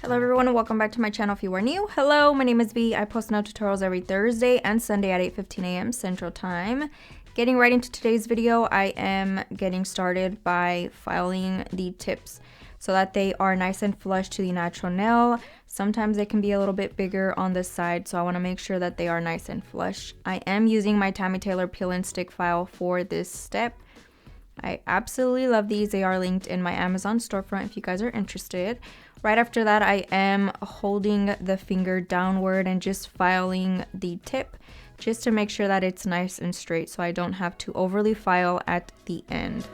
Hello everyone and welcome back to my channel if you are new. Hello, my name is V. I post nail tutorials every Thursday and Sunday at 8:15 a.m. Central Time. Getting right into today's video, I am getting started by filing the tips so that they are nice and flush to the natural nail. Sometimes they can be a little bit bigger on the side, so I want to make sure that they are nice and flush. I am using my Tammy Taylor peel and stick file for this step. I absolutely love these. They are linked in my Amazon storefront if you guys are interested. Right after that, I am holding the finger downward and just filing the tip just to make sure that it's nice and straight so I don't have to overly file at the end.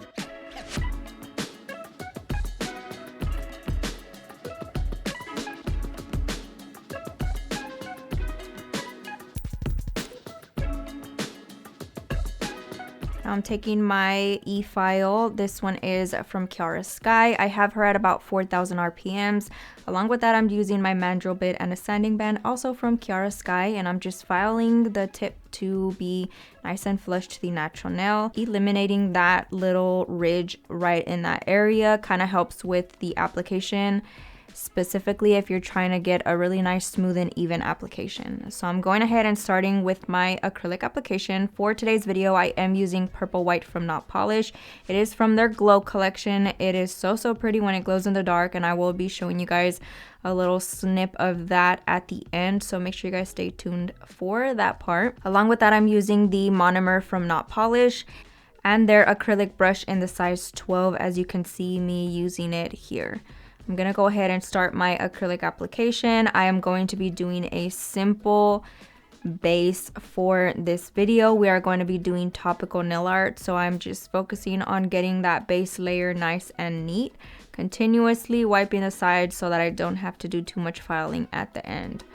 I'm taking my e-file. This one is from Kiara Sky. I have her at about 4,000 RPMs. Along with that, I'm using my Mandrel bit and a sanding band, also from Kiara Sky, and I'm just filing the tip to be nice and flush to the natural nail. Eliminating that little ridge right in that area kind of helps with the application, specifically if you're trying to get a really nice, smooth and even application. So I'm going ahead and starting with my acrylic application. For today's video, I am using Purple White from Not Polish. It is from their Glow collection. It is so pretty when it glows in the dark, and I will be showing you guys a little snip of that at the end, so make sure you guys stay tuned for that part. Along with that, I'm using the Monomer from Not Polish and their acrylic brush in the size 12, as you can see me using it here. I'm gonna go ahead and start my acrylic application. I am going to be doing a simple base for this video. We are going to be doing topical nail art, so I'm just focusing on getting that base layer nice and neat, continuously wiping the sides so that I don't have to do too much filing at the end.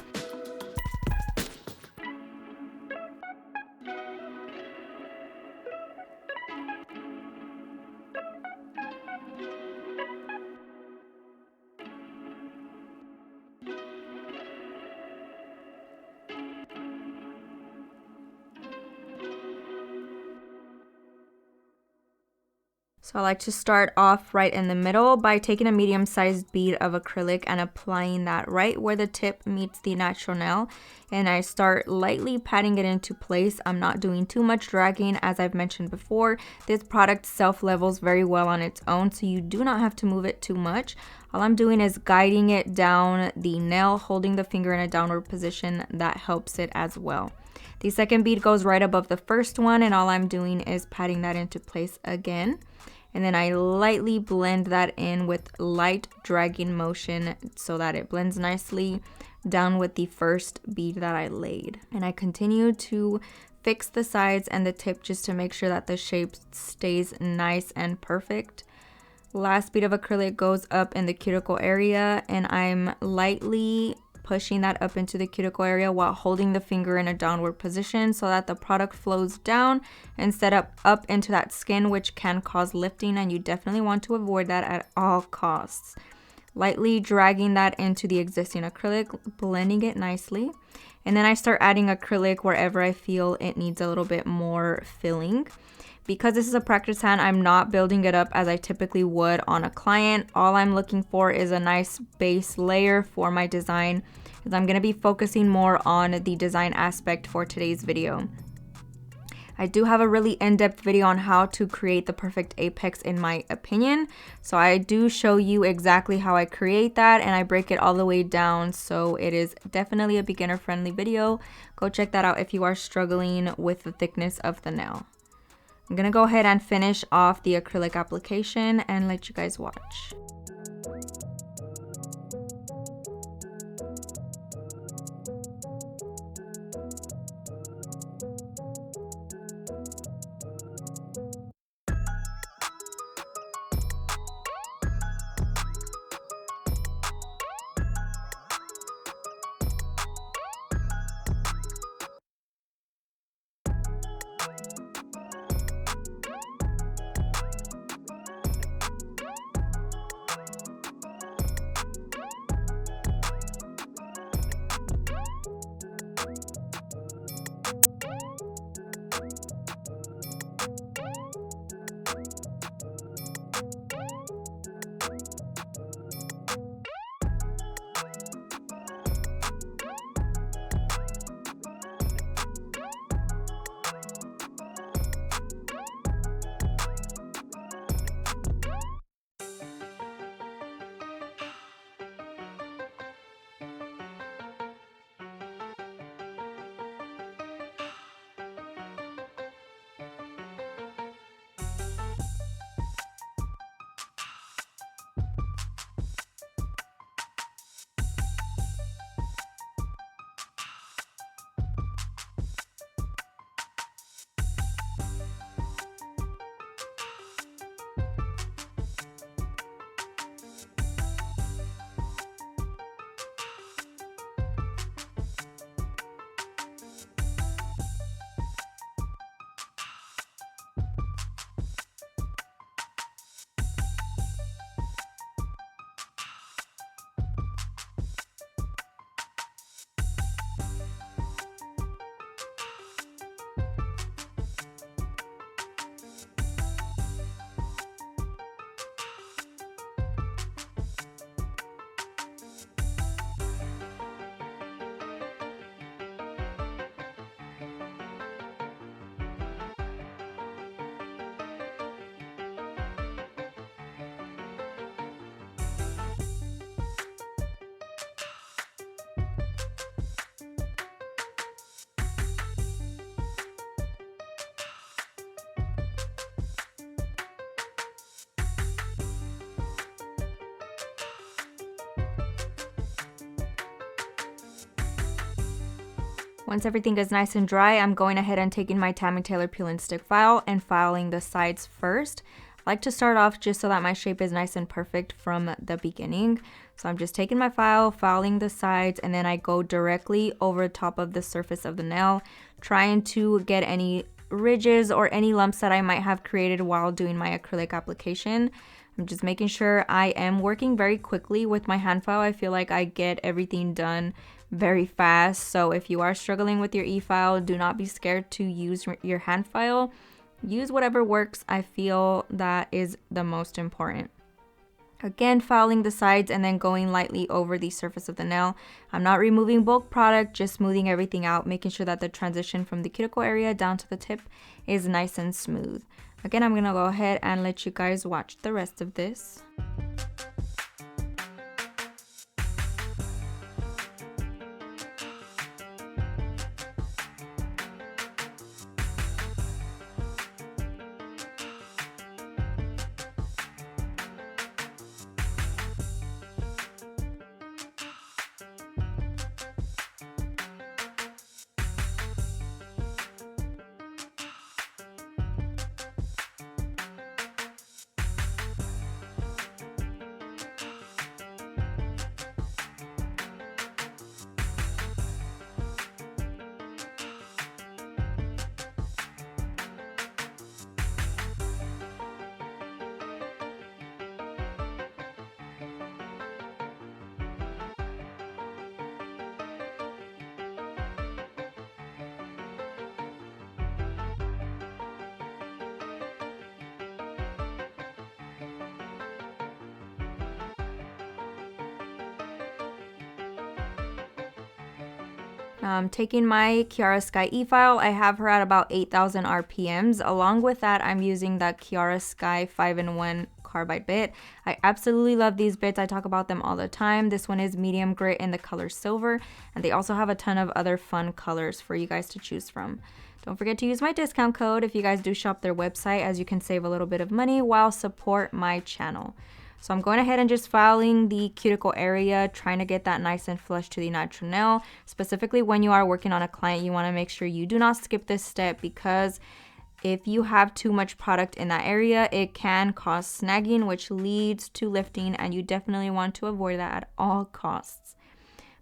So I like to start off right in the middle by taking a medium-sized bead of acrylic and applying that right where the tip meets the natural nail. And I start lightly patting it into place. I'm not doing too much dragging. As I've mentioned before, this product self-levels very well on its own, so you do not have to move it too much. All I'm doing is guiding it down the nail, holding the finger in a downward position. That helps it as well. The second bead goes right above the first one, and all I'm doing is patting that into place again. And then I lightly blend that in with light dragging motion so that it blends nicely down with the first bead that I laid. And I continue to fix the sides and the tip just to make sure that the shape stays nice and perfect. Last bead of acrylic goes up in the cuticle area, and I'm lightly pushing that up into the cuticle area while holding the finger in a downward position so that the product flows down instead of up into that skin, which can cause lifting, and you definitely want to avoid that at all costs. Lightly dragging that into the existing acrylic, blending it nicely, and then I start adding acrylic wherever I feel it needs a little bit more filling. Because this is a practice hand, I'm not building it up as I typically would on a client. All I'm looking for is a nice base layer for my design, as I'm going to be focusing more on the design aspect for today's video. I do have a really in-depth video on how to create the perfect apex in my opinion, so I do show you exactly how I create that, and I break it all the way down, so it is definitely a beginner friendly video. Go check that out if you are struggling with the thickness of the nail. I'm gonna go ahead and finish off the acrylic application and let you guys watch. Once everything is nice and dry, I'm going ahead and taking my Tammy Taylor peel and stick file and filing the sides first. I like to start off just so that my shape is nice and perfect from the beginning. So I'm just taking my file, filing the sides, and then I go directly over top of the surface of the nail, trying to get any ridges or any lumps that I might have created while doing my acrylic application. I'm just making sure I am working very quickly with my hand file. I feel like I get everything done very fast. So if you are struggling with your e-file, do not be scared to use your hand file. Use whatever works. I feel that is the most important. Again, filing the sides and then going lightly over the surface of the nail. I'm not removing bulk product, just smoothing everything out, making sure that the transition from the cuticle area down to the tip is nice and smooth. Again, I'm gonna go ahead and let you guys watch the rest of this. Taking my Kiara Sky e-file, I have her at about 8,000 RPMs. Along with that, I'm using the Kiara Sky 5-in-1 carbide bit. I absolutely love these bits. I talk about them all the time. This one is medium grit in the color silver, and they also have a ton of other fun colors for you guys to choose from. Don't forget to use my discount code if you guys do shop their website, as you can save a little bit of money while support my channel. So I'm going ahead and just filing the cuticle area, trying to get that nice and flush to the natural nail. Specifically when you are working on a client, you want to make sure you do not skip this step, because if you have too much product in that area, it can cause snagging, which leads to lifting, and you definitely want to avoid that at all costs.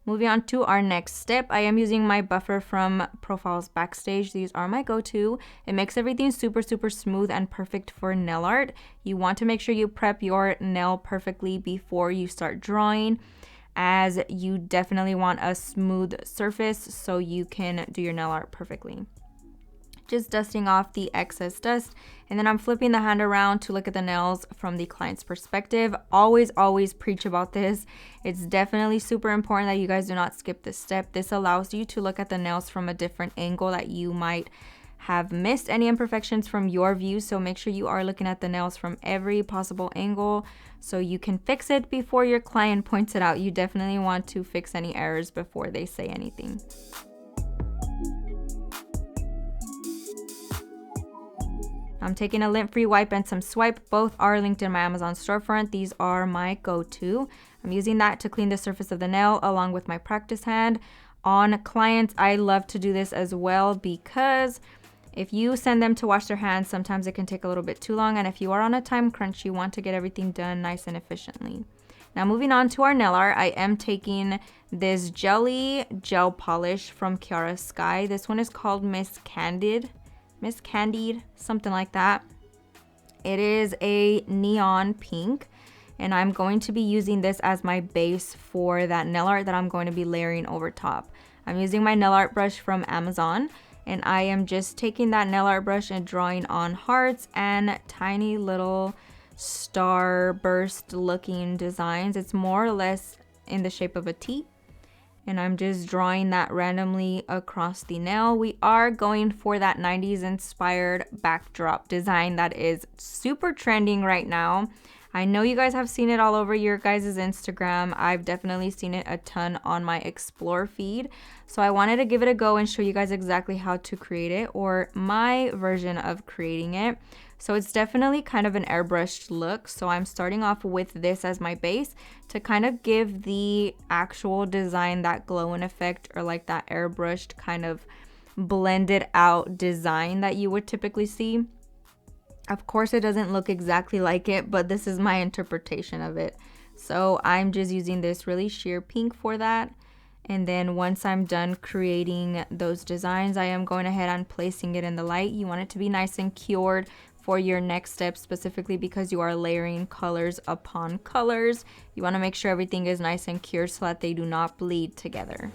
Moving on to our next step, I am using my buffer from Profiles Backstage. These are my go-to. It makes everything super smooth and perfect for nail art. You want to make sure you prep your nail perfectly before you start drawing, as you definitely want a smooth surface so you can do your nail art perfectly. Just dusting off the excess dust, and then I'm flipping the hand around to look at the nails from the client's perspective. Always preach about this. It's definitely super important that you guys do not skip this step. This allows you to look at the nails from a different angle that you might have missed any imperfections from your view. So make sure you are looking at the nails from every possible angle so you can fix it before your client points it out. You definitely want to fix any errors before they say anything. I'm taking a lint-free wipe and some swipe. Both are linked in my Amazon storefront. These are my go-to. I'm using that to clean the surface of the nail along with my practice hand. On clients, I love to do this as well, because if you send them to wash their hands, sometimes it can take a little bit too long. And if you are on a time crunch, you want to get everything done nice and efficiently. Now moving on to our nail art, I am taking this jelly gel polish from Kiara Sky. This one is called Miss Candied, something like that. It is a neon pink, and I'm going to be using this as my base for that nail art that I'm going to be layering over top. I'm using my nail art brush from Amazon, and I am just taking that nail art brush and drawing on hearts and tiny little starburst looking designs. It's more or less in the shape of a T. And I'm just drawing that randomly across the nail. We are going for that 90s inspired backdrop design that is super trending right now. I know you guys have seen it all over your guys' Instagram. I've definitely seen it a ton on my Explore feed. So I wanted to give it a go and show you guys exactly how to create it, or my version of creating it. So it's definitely kind of an airbrushed look. So I'm starting off with this as my base to kind of give the actual design that glowing effect, or like that airbrushed kind of blended out design that you would typically see. Of course, it doesn't look exactly like it, but this is my interpretation of it. So I'm just using this really sheer pink for that. And then once I'm done creating those designs, I am going ahead and placing it in the light. You want it to be nice and cured for your next step, specifically because you are layering colors upon colors. You want to make sure everything is nice and cured so that they do not bleed together.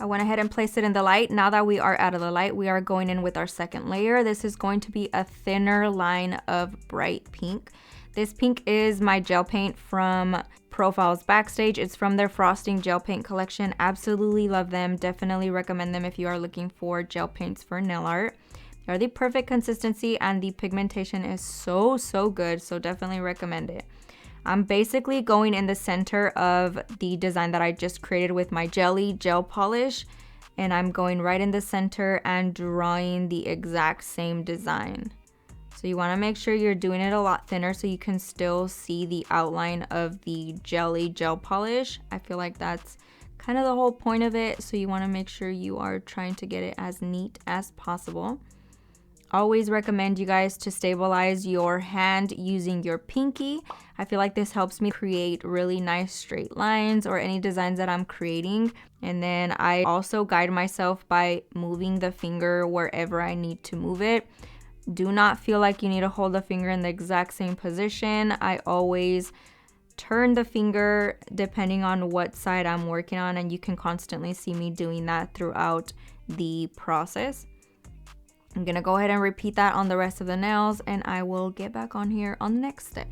I went ahead and placed it in the light. Now that we are out of the light, we are going in with our second layer. This is going to be a thinner line of bright pink. This pink is my gel paint from Profiles Backstage. It's from their Frosting Gel Paint collection. Absolutely love them. Definitely recommend them if you are looking for gel paints for nail art. They're the perfect consistency and the pigmentation is so good. So definitely recommend it. I'm basically going in the center of the design that I just created with my jelly gel polish, and I'm going right in the center and drawing the exact same design. So you want to make sure you're doing it a lot thinner so you can still see the outline of the jelly gel polish. I feel like that's kind of the whole point of it, so you want to make sure you are trying to get it as neat as possible. Always recommend you guys to stabilize your hand using your pinky. I feel like this helps me create really nice straight lines or any designs that I'm creating. And then I also guide myself by moving the finger wherever I need to move it. Do not feel like you need to hold the finger in the exact same position. I always turn the finger depending on what side I'm working on, and you can constantly see me doing that throughout the process. I'm gonna go ahead and repeat that on the rest of the nails, and I will get back on here on the next step.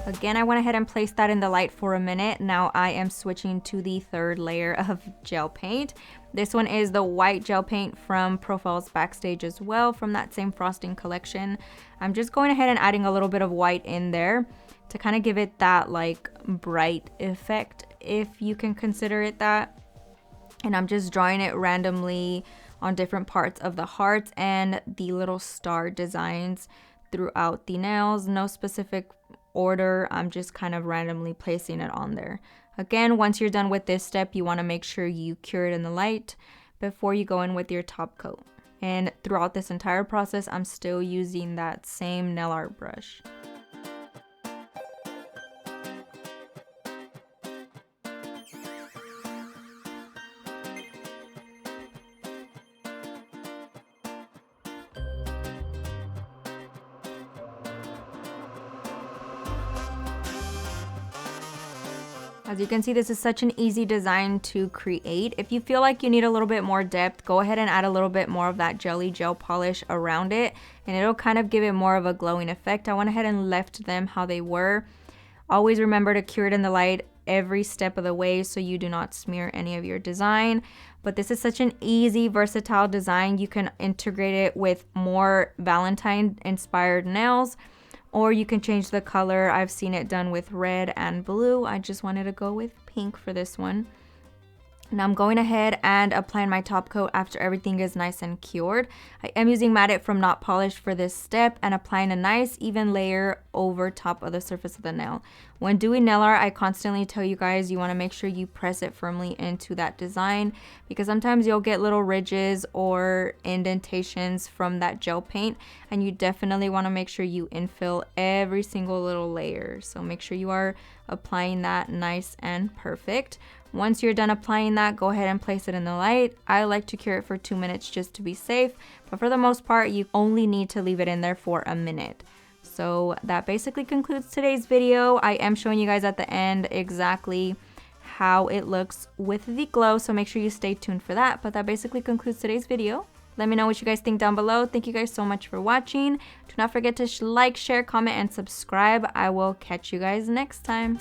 Again, I went ahead and placed that in the light for a minute. Now I am switching to the third layer of gel paint. This one is the white gel paint from Profile's Backstage as well, from that same frosting collection. I'm just going ahead and adding a little bit of white in there to kind of give it that like bright effect, if you can consider it that. And I'm just drawing it randomly on different parts of the hearts and the little star designs throughout the nails. No specific order, I'm just kind of randomly placing it on there. Again, once you're done with this step, you want to make sure you cure it in the light before you go in with your top coat. And throughout this entire process, I'm still using that same nail art brush. As you can see, this is such an easy design to create. If you feel like you need a little bit more depth, go ahead and add a little bit more of that jelly gel polish around it, and it'll kind of give it more of a glowing effect. I went ahead and left them how they were. Always remember to cure it in the light every step of the way so you do not smear any of your design. But this is such an easy, versatile design. You can integrate it with more Valentine inspired nails, or you can change the color. I've seen it done with red and blue. I just wanted to go with pink for this one. Now I'm going ahead and applying my top coat after everything is nice and cured. I am using Matte from Not Polished for this step and applying a nice even layer over top of the surface of the nail. When doing nail art, I constantly tell you guys you want to make sure you press it firmly into that design, because sometimes you'll get little ridges or indentations from that gel paint, and you definitely want to make sure you infill every single little layer. So make sure you are applying that nice and perfect. Once you're done applying that, go ahead and place it in the light. I like to cure it for 2 minutes just to be safe, but for the most part, you only need to leave it in there for a minute. So that basically concludes today's video. I am showing you guys at the end exactly how it looks with the glow, so make sure you stay tuned for that. But that basically concludes today's video. Let me know what you guys think down below. Thank you guys so much for watching. Do not forget to like, share, comment, and subscribe. I will catch you guys next time.